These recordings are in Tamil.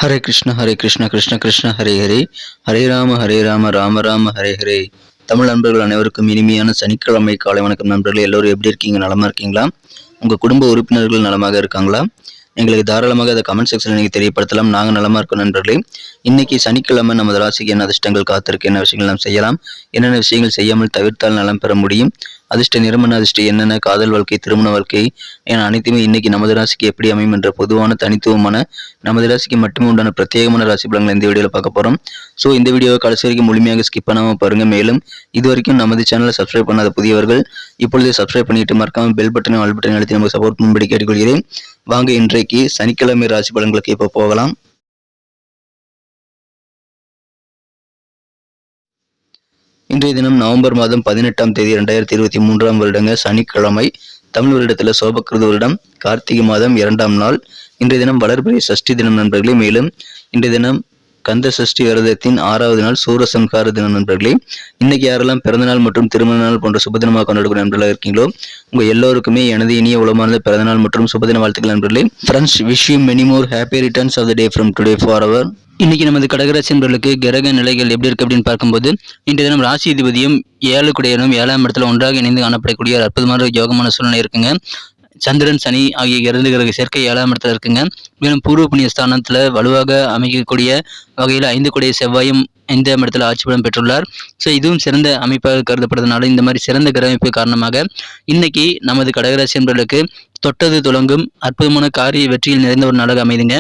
ஹரே கிருஷ்ண கிருஷ்ண கிருஷ்ண ஹரே ஹரே, ஹரே ராம ராம ராம ஹரே ஹரே. தமிழ் நண்பர்கள் அனைவருக்கும் இனிமையான சனிக்கிழமை காலை வணக்கம் நண்பர்கள். எல்லோரும் எப்படி இருக்கீங்க? நலமா இருக்கீங்களா? உங்கள் குடும்ப உறுப்பினர்கள் நலமாக இருக்காங்களா? எங்களுக்கு தாராளமாக அதை கமெண்ட் செக்ஷனில் நீங்கள் தெரியப்படுத்தலாம். நாங்கள் நலமாக இருக்கோம் நண்பர்களே. இன்னைக்கு சனிக்கிழமை நமது ராசிக்கு என்ன அதிர்ஷ்டங்கள் காத்திருக்கு, என்ன விஷயங்கள் நாம் செய்யலாம், என்னென்ன விஷயங்கள் செய்யாமல் தவிர்த்தால் நலம் பெற முடியும், அதிர்ஷ்ட நிறமன அதிர்ஷ்டம் என்னென்ன, காதல் வாழ்க்கை, திருமண வாழ்க்கை என அனைத்துமே இன்னைக்கு நமது ராசிக்கு எப்படி அமையும் என்ற பொதுவான தனித்துவமான நமது ராசிக்கு மட்டுமே உண்டான பிரத்யேகமான ராசி பலன்களை இந்த வீடியோவில் பார்க்க போகிறோம். ஸோ இந்த வீடியோவை கடைசி வரைக்கும் முழுமையாக ஸ்கிப் பண்ணாமல் பாருங்க. மேலும் இது வரைக்கும் நமது சேனலை சப்ஸ்கிரைப் பண்ணாத புதியவர்கள் இப்பொழுதே சப்ஸ்கிரைப் பண்ணிட்டு மறக்காம பெல் பட்டனை ஆல் பட்டனை அழுத்தி நமக்கு சப்போர்ட் பண்ணும்படி கேட்டுக்கொள்கிறேன். வாங்க இன்றைக்கு சனிக்கிழமை ராசி பலன்களுக்கு இப்போ போகலாம். இன்றைய தினம் நவம்பர் மாதம் 18ஆம் தேதி 2023 வருடங்க சனிக்கிழமை. தமிழ் வருடத்தில் சோபக்கிருத வருடம் கார்த்திகை மாதம் 2ஆம் நாள். இன்றைய தினம் வளர்பிறை சஷ்டி தினம் நண்பர்களே. மேலும் இன்றைய தினம் கந்த சஷ்டி விரதத்தின் 6வது நாள் சூரசம்ஹார தினம் நண்பர்களே. இன்னைக்கு யாரெல்லாம் பிறந்தநாள் மற்றும் திருமண நாள் போன்ற சுபதினமாக கொண்டாடக்கூடிய நண்பர்களாக இருக்கீங்களோ உங்க எல்லோருக்குமே எனது இனிய உளமார்ந்த பிறந்தநாள் மற்றும் சுபதின வாழ்த்துக்கள் நண்பர்களே. Friends, wish you many more happy returns of the day from today for our. இன்னைக்கு நமது கடகராசி நண்பர்களுக்கு கிரக நிலைகள் எப்படி இருக்கு அப்படின்னு பார்க்கும்போது, இன்றைய தினம் ராசி அதிபதியும் 7 குடையனும் 7ஆம் இடத்துல ஒன்றாக இணைந்து காணப்படக்கூடிய ஒரு அற்புதமான யோகமான சூழ்நிலை இருக்குங்க. சந்திரன் சனி ஆகிய 2 கிரக சேர்க்கை 7ஆம் இடத்துல இருக்குங்க. மேலும் பூர்வ புண்ணிய ஸ்தானத்துல வலுவாக அமைக்கக்கூடிய வகையில் 5 குடைய செவ்வாயும் 5ஆம் இடத்துல ஆட்சி பலம் பெற்றுள்ளார். ஸோ இதுவும் சிறந்த அமைப்பாக கருதப்படுறதுனால இந்த மாதிரி சிறந்த கிரக அமைப்பு காரணமாக இன்னைக்கு நமது கடகராசி நண்பர்களுக்கு தொட்டது துலங்கும் அற்புதமான காரிய வெற்றியில் நிறைந்த ஒரு நாளாக அமைதுங்க.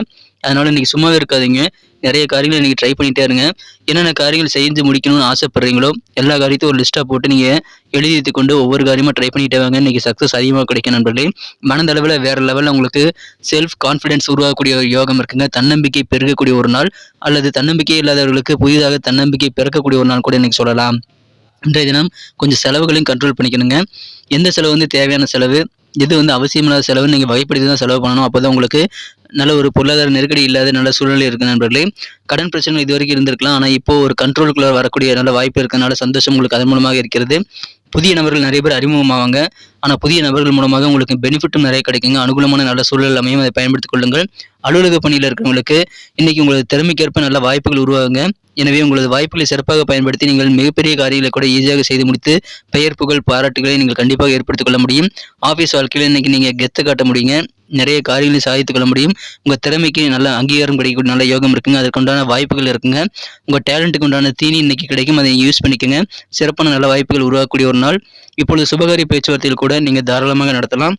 அதனால இன்னைக்கு சும்மாவே இருக்காதீங்க, நிறைய காரியங்களை நீங்கள் ட்ரை பண்ணிகிட்டே இருங்க. என்னென்ன காரியங்கள் செஞ்சு முடிக்கணும்னு ஆசைப்படுறீங்களோ எல்லா காரியத்தையும் ஒரு லிஸ்ட்டாக போட்டு நீங்கள் எழுதி வைத்து கொண்டு ஒவ்வொரு காரியமாக ட்ரை பண்ணிட்டே வாங்க. இன்றைக்கி சக்ஸஸ் அதிகமாக கிடைக்கும் நண்பர்களே. மனதளவில் வேறு லெவலில் உங்களுக்கு செல்ஃப் கான்ஃபிடென்ஸ் உருவாகக்கூடிய ஒரு யோகம் இருக்குங்க. தன்னம்பிக்கை பெருகக்கூடிய ஒரு நாள், அல்லது தன்னம்பிக்கை இல்லாதவர்களுக்கு புதிதாக தன்னம்பிக்கை பெருக்கக்கூடிய ஒரு நாள் கூட இன்றைக்கி சொல்லலாம். இன்றைய தினம் கொஞ்சம் செலவுகளையும் கண்ட்ரோல் பண்ணிக்கணுங்க. எந்த செலவு தேவையான செலவு, எது அவசியமில்லாத செலவு நீங்கள் வகைப்படுத்தி தான் செலவு பண்ணணும். அப்போ தான் உங்களுக்கு நல்ல ஒரு பொருளாதார நெருக்கடி இல்லாத நல்ல சூழ்நிலை இருக்குது நண்பர்களே. கடன் பிரச்சனை இது வரைக்கும் இருந்திருக்கலாம், ஆனால் இப்போ ஒரு கண்ட்ரோலுக்குள்ள வரக்கூடிய நல்ல வாய்ப்பு இருக்கிறதுனால சந்தோஷம் உங்களுக்கு அதன் மூலமாக இருக்கிறது. புதிய நபர்கள் நிறைய பேர் அறிமுகமாவாங்க, ஆனால் புதிய நபர்கள் மூலமாக உங்களுக்கு பெனிஃபிட்டும் நிறைய கிடைக்குங்க. அனுகூலமான நல்ல சூழல் அமையும், அதை பயன்படுத்திக் கொள்ளுங்கள். அலுவலக பணியில் இருக்கிறவங்களுக்கு இன்னைக்கு உங்களது திறமைக்கேற்ப நல்ல வாய்ப்புகள் உருவாகுங்க. எனவே உங்களது வாய்ப்புகளை சிறப்பாக பயன்படுத்தி நீங்கள் மிகப்பெரிய காரியங்களை கூட ஈஸியாக செய்து முடித்து பெயர் புகழ் பாராட்டுகளை நீங்கள் கண்டிப்பாக ஏற்படுத்திக் கொள்ள முடியும். ஆஃபீஸ் வாழ்க்கையில் இன்னைக்கு நீங்கள் கெத்து காட்ட முடியுங்க. நிறைய காரியங்களை சாதித்துக் கொள்ள முடியும். உங்கள் திறமைக்கு நல்ல அங்கீகாரம் கிடைக்கக்கூடிய நல்ல யோகம் இருக்குங்க. அதற்குண்டான வாய்ப்புகள் இருக்குங்க. உங்கள் டேலண்ட்டுக்கு உண்டான தீனி இன்னைக்கு கிடைக்கும், அதை யூஸ் பண்ணிக்கோங்க. சிறப்பான நல்ல வாய்ப்புகள் உருவாக்கக்கூடிய ஒரு நாள். இப்பொழுது சுபகாரிய பேச்சுவார்த்தையில் கூட நீங்கள் தாராளமாக நடத்தலாம்.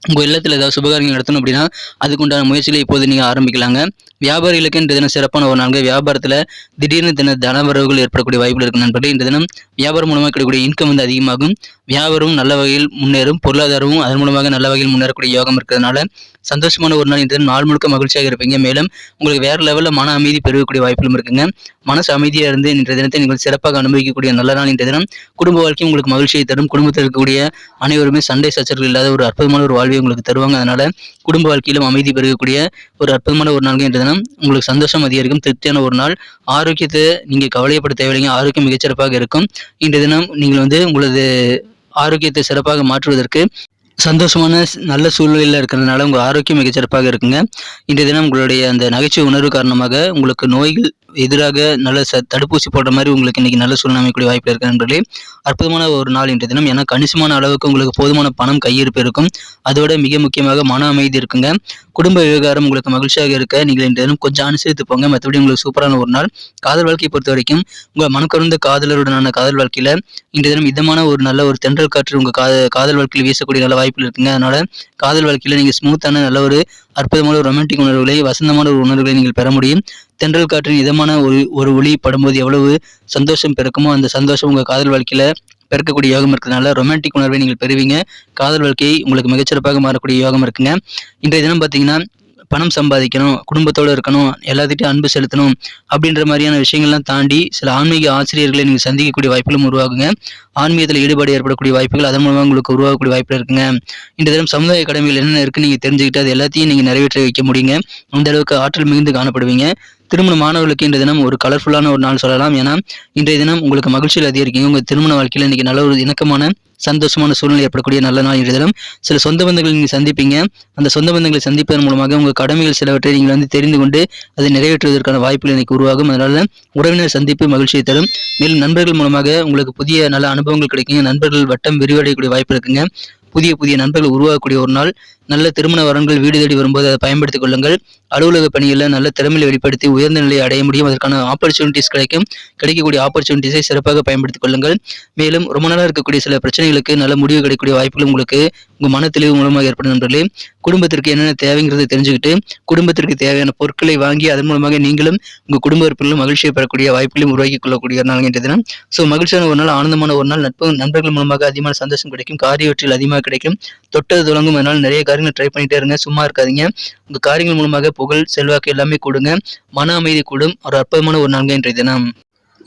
உங்கள் இல்லத்தில் ஏதாவது சுபகாரியங்கள் நடத்தணும் அப்படின்னா அதுக்குண்டான முயற்சிகளை இப்போது நீங்கள் ஆரம்பிக்கலாங்க. வியாபாரிகளுக்கு இந்த தினம் சிறப்பான ஒரு நாள். வியாபாரத்தில் திடீர்னு தனவரவுகள் ஏற்படக்கூடிய வாய்ப்புகள் இருக்கு நண்பர்களே. இந்த தினம் வியாபாரம் மூலமாக கிடைக்கக்கூடிய இன்கம் அதிகமாகும். வியாபாரமும் நல்ல வகையில் முன்னேறும், பொருளாதாரமும் அதன் மூலமாக நல்ல வகையில் முன்னேறக்கூடிய யோகம் இருக்கிறதுனால சந்தோஷமான ஒரு நாள். இந்த தினம் நாள் முழுக்க மகிழ்ச்சியாக இருப்பீங்க. மேலும் உங்களுக்கு வேறு லெவலில் மன அமைதி பெருகக்கூடிய வாய்ப்புகளும் இருக்குங்க. மனசு அமைதியாக இருந்து இன்றைய தினத்தை நீங்கள் சிறப்பாக அனுபவிக்கக்கூடிய நல்ல நாள் இன்றைய தினம். குடும்ப வாழ்க்கை உங்களுக்கு மகிழ்ச்சியை தரும். குடும்பத்தில் இருக்கக்கூடிய அனைவருமே சண்டை சச்சரவுகள் இல்லாத ஒரு அற்புதமான ஒரு வாழ்வை உங்களுக்கு தருவாங்க. அதனால குடும்ப வாழ்க்கையிலும் அமைதி பெருகக்கூடிய ஒரு அற்புதமான ஒரு நாள் இன்றைய தினம். உங்களுக்கு சந்தோஷம் அதிகரிக்கும், திருப்தியான ஒரு நாள். ஆரோக்கியத்தை நீங்கள் கவலைப்பட தேவையில்லைங்க, ஆரோக்கியம் மிகச்சிறப்பாக இருக்கும். இன்றைய தினம் நீங்கள் உங்களது ஆரோக்கியத்தை சிறப்பாக மாற்றுவதற்கு சந்தோஷமான நல்ல சூழ்நிலையில் இருக்கிறதுனால உங்கள் ஆரோக்கியம் மிகச்சிறப்பாக இருக்குங்க. இன்றைய தினம் உங்களுடைய அந்த நகைச்சுவை உணர்வு காரணமாக உங்களுக்கு நோய்கள் எதிராக நல்ல தடுப்பூசி போடுற மாதிரி உங்களுக்கு இன்னைக்கு நல்ல சூழ்நிலை அமைக்கக்கூடிய வாய்ப்பு இருக்கு நண்பர்களே. அற்புதமான ஒரு நாள் இன்றைய தினம். ஏன்னா கணிசமான அளவுக்கு உங்களுக்கு போதுமான பணம் கையிருப்பு இருக்கும். அதோட மிக முக்கியமாக மன அமைதி இருக்குங்க. குடும்ப விவகாரம் உங்களுக்கு மகிழ்ச்சியாக இருக்க நீங்கள் இன்றைய தினம் கொஞ்சம் அனுசரித்து போங்க. மற்றபடி உங்களுக்கு சூப்பரான ஒரு நாள். காதல் வாழ்க்கையை பொறுத்த வரைக்கும் உங்கள் மனக்கருந்த காதலருடனான காதல் வாழ்க்கையில இன்றைய தினம் இதமான ஒரு நல்ல ஒரு தென்றல் காற்று உங்கள் காதல் வாழ்க்கையில் வீசக்கூடிய நல்ல வாய்ப்புகள் இருக்குங்க. அதனால காதல் வாழ்க்கையில நீங்க ஸ்மூத்தான நல்ல ஒரு அற்புதமான ஒரு ரொமான்டிக் உணர்வுகளை, வசந்தமான ஒரு உணர்வுகளை நீங்கள் பெற முடியும். தென்றல் காற்றின் இதமான ஒரு ஒளி படும்போது எவ்வளவு சந்தோஷம் பிறக்குமோ அந்த சந்தோஷம் உங்க காதல் வாழ்க்கையில பெருக்கக்கூடிய யோகம் இருக்கிறதுனால ரொமான்டிக் உணர்வை நீங்கள் பெறுவீங்க. காதல் வாழ்க்கை உங்களுக்கு மிகச்சிறப்பாக மாறக்கூடிய யோகம் இருக்குங்க. இன்றைய தினம் பார்த்தீங்கன்னா பணம் சம்பாதிக்கணும், குடும்பத்தோடு இருக்கணும், எல்லாத்திட்டையும் அன்பு செலுத்தணும் அப்படின்ற மாதிரியான விஷயங்கள்லாம் தாண்டி சில ஆன்மீக ஆசிரியர்களை நீங்கள் சந்திக்கக்கூடிய வாய்ப்புகளும் உருவாகுங்க. ஆன்மீகத்தில் ஈடுபாடு ஏற்படக்கூடிய வாய்ப்புகள் அதன் மூலமாக உங்களுக்கு உருவாகக்கூடிய வாய்ப்புகள் இருக்குங்க. இந்த தினம் சமுதாய கடமைகள் என்னென்ன இருக்குன்னு நீங்கள் தெரிஞ்சுக்கிட்டு அது எல்லாத்தையும் நீங்கள் நிறைவேற்றி வைக்க முடியுங்க. அந்த அளவுக்கு ஆற்றல் மிகுந்து காணப்படுவீங்க. திருமணமானவர்களுக்கு இன்றைய தினம் ஒரு கலர்ஃபுல்லான ஒரு நாள் சொல்லலாம். ஏன்னா இன்றைய தினம் உங்களுக்கு மகிழ்ச்சியில் அதிகரிக்கீங்க. உங்கள் திருமண வாழ்க்கையில் இன்னைக்கு நல்ல ஒரு இணக்கமான சந்தோஷமான சூழ்நிலை ஏற்படக்கூடிய நல்ல நாள் இன்றைய தினம். சில சொந்த பந்தங்களை நீங்கள் சந்திப்பீங்க. அந்த சொந்த பந்தங்களை சந்திப்பதன் மூலமாக உங்கள் கடமைகள் சிலவற்றை நீங்கள் வந்து தெரிந்து கொண்டு அதை நிறைவேற்றுவதற்கான வாய்ப்புகள் இன்னைக்கு உருவாகும். அதனால உறவினர் சந்திப்பு மகிழ்ச்சியை தரும். மேலும் நண்பர்கள் மூலமாக உங்களுக்கு புதிய நல்ல அனுபவங்கள் கிடைக்குங்க. நண்பர்கள் வட்டம் விரிவடையக்கூடிய வாய்ப்பு இருக்குங்க. புதிய புதிய நண்பர்கள் உருவாக்கக்கூடிய ஒரு நாள். நல்ல திருமண வரன்கள் வீடு தேடி வரும்போது அதை பயன்படுத்திக் கொள்ளுங்கள். அலுவலக பணிகளில் நல்ல திறமையை வெளிப்படுத்தி உயர்ந்த நிலையை அடைய முடியும். அதற்கான ஆப்பர்ச்சுனிட்டிஸ் கிடைக்கக்கூடிய ஆப்பர்ச்சுனிட்டிஸை சிறப்பாக பயன்படுத்திக் கொள்ளுங்கள். மேலும் ரொம்ப நாளாக இருக்கக்கூடிய சில பிரச்சனைகளுக்கு நல்ல முடிவு கிடைக்கக்கூடிய வாய்ப்புகள் உங்களுக்கு உங்கள் மன தெளிவு மூலமாக ஏற்படும். நண்பர்களே, குடும்பத்திற்கு என்னென்ன தேவைங்கிறத தெரிஞ்சுக்கிட்டு குடும்பத்திற்கு தேவையான பொருட்களை வாங்கி அதன் மூலமாக நீங்களும் உங்கள் குடும்ப உறுப்பினர்களும் மகிழ்ச்சியை பெறக்கூடிய வாய்ப்புகளையும் உருவாக்கி கொள்ளக்கூடிய நாள் இன்றைய தினம். ஸோ மகிழ்ச்சியான ஒரு நாள், ஆனந்தமான ஒரு நாள். நண்பர்கள் மூலமாக அதிகமான சந்தோஷம் கிடைக்கும். காரிய வெற்றிகள் அதிகமாக கிடைக்கும். தொட்டது தொடங்கும். அதனால் நிறைய காரியங்கள் ட்ரை பண்ணிட்டே இருங்க. சும்மா இருக்காதீங்க. உங்க காரியங்கள் மூலமாக புகழ் செல்வாக்கு எல்லாமே கூடுங்க. மன அமைதி கூடும். ஒரு அற்புதமான ஒரு நாள் இன்றைய தினம்.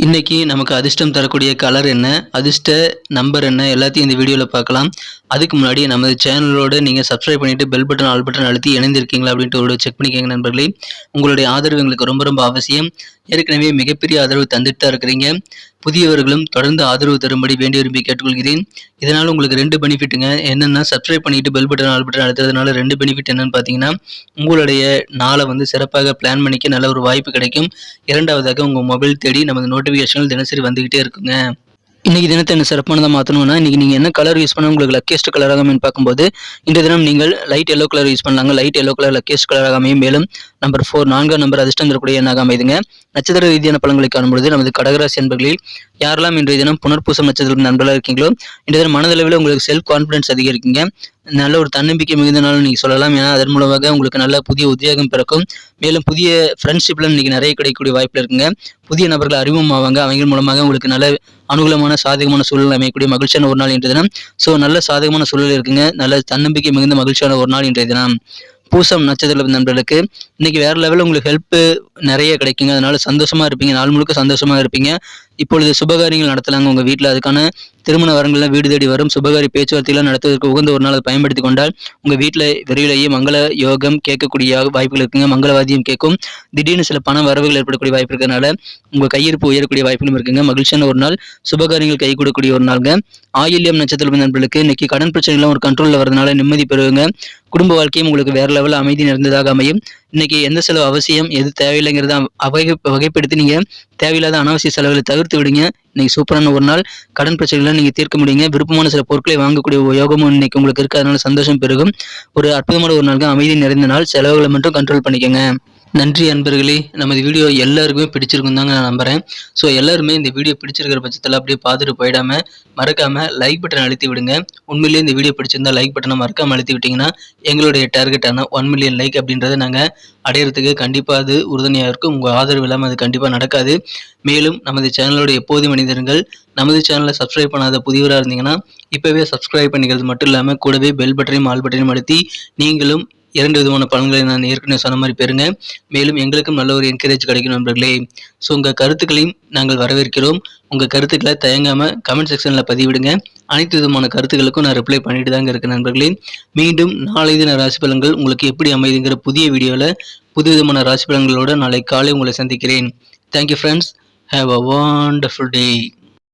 இன்னைக்கு நமக்கு அதிர்ஷ்டம் தரக்கூடிய கலர் என்ன, அதிர்ஷ்ட நம்பர் என்ன, எல்லாத்தையும் இந்த வீடியோவில் பார்க்கலாம். அதுக்கு முன்னாடி நமது சேனலோட நீங்கள் சப்ஸ்கிரைப் பண்ணிட்டு பெல் பட்டன் ஆல் பட்டன் அழுத்தி இணைந்திருக்கீங்களா அப்படின்ட்டு ஒரு செக் பண்ணிக்கோங்க நண்பர்களே. உங்களுடைய ஆதரவு எங்களுக்கு ரொம்ப ரொம்ப அவசியம். ஏற்கனவே மிகப்பெரிய ஆதரவு தந்துட்டு தான் இருக்கிறீங்க. புதியவர்களும் தொடர்ந்து ஆதரவு தரும்படி வேண்டி விரும்பி கேட்டுக்கொள்கிறேன். இதனால் உங்களுக்கு 2 பெனிஃபிட்டுங்க. என்னென்னா, சப்ஸ்கிரைப் பண்ணிட்டு பெல் பட்டன் ஆல் பட்டன் அழுத்துறதுனால 2 பெனிஃபிட் என்னன்னு பார்த்தீங்கன்னா, உங்களுடைய நாளை வந்து சிறப்பாக பிளான் பண்ணிக்க நல்ல ஒரு வாய்ப்பு கிடைக்கும். இரண்டாவதாக உங்கள் மொபைல் தேடி நமது நோட்டிஃபிகேஷன்கள் தினசரி வந்துகிட்டே இருக்குங்க. இன்னைக்கு தினத்தை என்ன சிறப்பானதாக மாற்றணும்னா, இன்னைக்கு நீங்கள் என்ன கலர் யூஸ் பண்ண உங்களுக்கு லக்கியஸ்ட் கலராக அமையும் பார்க்கும்போது, இன்றைய தினம் நீங்கள் லைட் எல்லோ கலர் யூஸ் பண்ணலாங்க. லைட் எல்லோ கலர் லக்கியஸ்ட் கலராக அமையும். மேலும் நம்பர் 4 4ஆம் நம்பர் அதிர்ஷ்டம் தரக்கூடிய எண்ணாக அமைதுங்க. நட்சத்திர ரீதியான பலன்களை காணும்பொழுது நமது கடகராசி என்பர்களில் யாரெல்லாம் இன்றைய தினம் புனர்பூசம் நட்சத்திர நண்பர்களாக இருக்கீங்களோ, இன்றைய தினம் மனதளவில் உங்களுக்கு செல்ஃப் கான்ஃபிடன்ஸ் அதிகரிக்குங்க. நல்ல ஒரு தன்னம்பிக்கை மிகுந்த நாள் நீங்கள் சொல்லலாம். ஏன்னா அதன் மூலமாக உங்களுக்கு நல்ல புதிய உத்வேகம் பிறக்கும். மேலும் புதிய ஃப்ரெண்ட்ஷிப்ல இன்னைக்கு நிறைய கிடைக்கக்கூடிய வாய்ப்பு இருக்குங்க. புதிய நபர்கள் அறிமுகமாவாங்க. அவங்க மூலமாக உங்களுக்கு நல்ல அனுகூலமான சாதகமான சூழல் அமையக்கூடிய மகிழ்ச்சியான ஒரு நாள் இன்றைய தினம். ஸோ நல்ல சாதகமான சூழல் இருக்குங்க. நல்ல தன்னம்பிக்கை மிகுந்த மகிழ்ச்சியான ஒரு நாள் இன்றைய தினம். பூசம் நட்சத்திர நண்பர்களுக்கு இன்னைக்கு வேற லெவலில் உங்களுக்கு ஹெல்ப் நிறைய கிடைக்குங்க. அதனால சந்தோஷமா இருப்பீங்க. நாள் முழுக்க சந்தோஷமா இருப்பீங்க. இப்பொழுது சுபகாரியங்கள் நடத்தலாங்க உங்க வீட்டில். அதுக்கான திருமண வரங்கள்லாம் வீடு தேடி வரும். சுபகாரி பேச்சுவார்த்தையெல்லாம் நடத்துவதற்கு உகந்த ஒரு நாள் அதை பயன்படுத்தி கொண்டால் உங்க வீட்டில் விரைவிலேயே மங்கள யோகம் கேட்கக்கூடிய வாய்ப்புகள் இருக்குங்க. மங்களவாதியம் கேட்கும். திடீர்னு சில பண வரவுகள் ஏற்படக்கூடிய வாய்ப்பு இருக்கிறதுனால உங்க கையிருப்பு உயரக்கூடிய வாய்ப்புகளும் இருக்குங்க. மகிழ்ச்சியான ஒரு நாள். சுபகாரியங்கள் கை கொடுக்கக்கூடிய ஒரு நாளுங்க. ஆயில்யம் நட்சத்திர நண்பர்களுக்கு இன்னைக்கு கடன் பிரச்சனைலாம் ஒரு கண்ட்ரோலில் வரதுனால நிம்மதி பெறுவீங்க. குடும்ப வாழ்க்கையும் உங்களுக்கு வேற லெவலில் அமைதி நிறைந்ததாக அமையும். இன்னைக்கு எந்த செலவு அவசியம் எது தேவையில்லைங்கிறத வகைப்படுத்தி நீங்க தேவையில்லாத அனாவசிய செலவுகளை தவிர்த்து விடுங்க. இன்னைக்கு சூப்பரான ஒரு நாள். கடன் பிரச்சனைகளை நீங்க தீர்க்க முடியுங்க. விருப்பமான சில பொருட்களை வாங்கக்கூடிய யோகமும் இன்னைக்கு உங்களுக்கு இருக்கு. அதனால சந்தோஷம் பெருகும். ஒரு அற்புதமான ஒரு நாள். அமைதி நிறைந்த நாள். செலவுகளை மட்டும் கண்ட்ரோல் பண்ணிக்கோங்க. நன்றி அன்பர்களே. நமது வீடியோ எல்லாருக்குமே பிடிச்சிருக்கும் தாங்க நான் நம்புறேன். ஸோ எல்லாருமே இந்த வீடியோ பிடிச்சிருக்கிற பட்சத்தில் அப்படியே பார்த்துட்டு போயிடாம மறக்காம லைக் பட்டன் அழுத்தி விடுங்க. உண்மையிலேயே இந்த வீடியோ பிடிச்சிருந்தா லைக் பட்டனை மறக்காம அழுத்தி விட்டீங்கன்னா எங்களுடைய டார்கெட்டான 1 மில்லியன் லைக் அப்படின்றத நாங்கள் அடையிறதுக்கு கண்டிப்பாக அது உறுதுணையாக இருக்கும். உங்கள் ஆதரவு இல்லாமல் அது கண்டிப்பாக நடக்காது. மேலும் நமது சேனலோட எப்போதும் மனிதர்கள் நமது சேனலை சப்ஸ்கிரைப் பண்ணாத புதியவராக இருந்தீங்கன்னா இப்போவே சப்ஸ்கிரைப் பண்ணிக்கிறது மட்டும் இல்லாமல் கூடவே பெல் பட்டனையும் ஆல் பட்டனையும் அழுத்தி நீங்களும் 2 விதமான பலன்களை நான் ஏற்கனவே சொன்ன மாதிரி பெறுங்க. மேலும் எங்களுக்கும் நல்ல ஒரு என்கரேஜ் கிடைக்கும் நண்பர்களே. ஸோ உங்கள் கருத்துக்களையும் நாங்கள் வரவேற்கிறோம். உங்கள் கருத்துக்களை தயங்காமல் கமெண்ட் செக்ஷனில் பதிவிடுங்க. அனைத்து விதமான கருத்துக்களுக்கும் நான் ரிப்ளை பண்ணிட்டு தாங்க இருக்கேன் நண்பர்களே. மீண்டும் நாளை தின ராசி பலன்கள் உங்களுக்கு எப்படி அமைதுங்கிற புதிய வீடியோவில் புது விதமான ராசி பலன்களோடு நாளை காலை உங்களை சந்திக்கிறேன். Thank you friends. Have a wonderful day.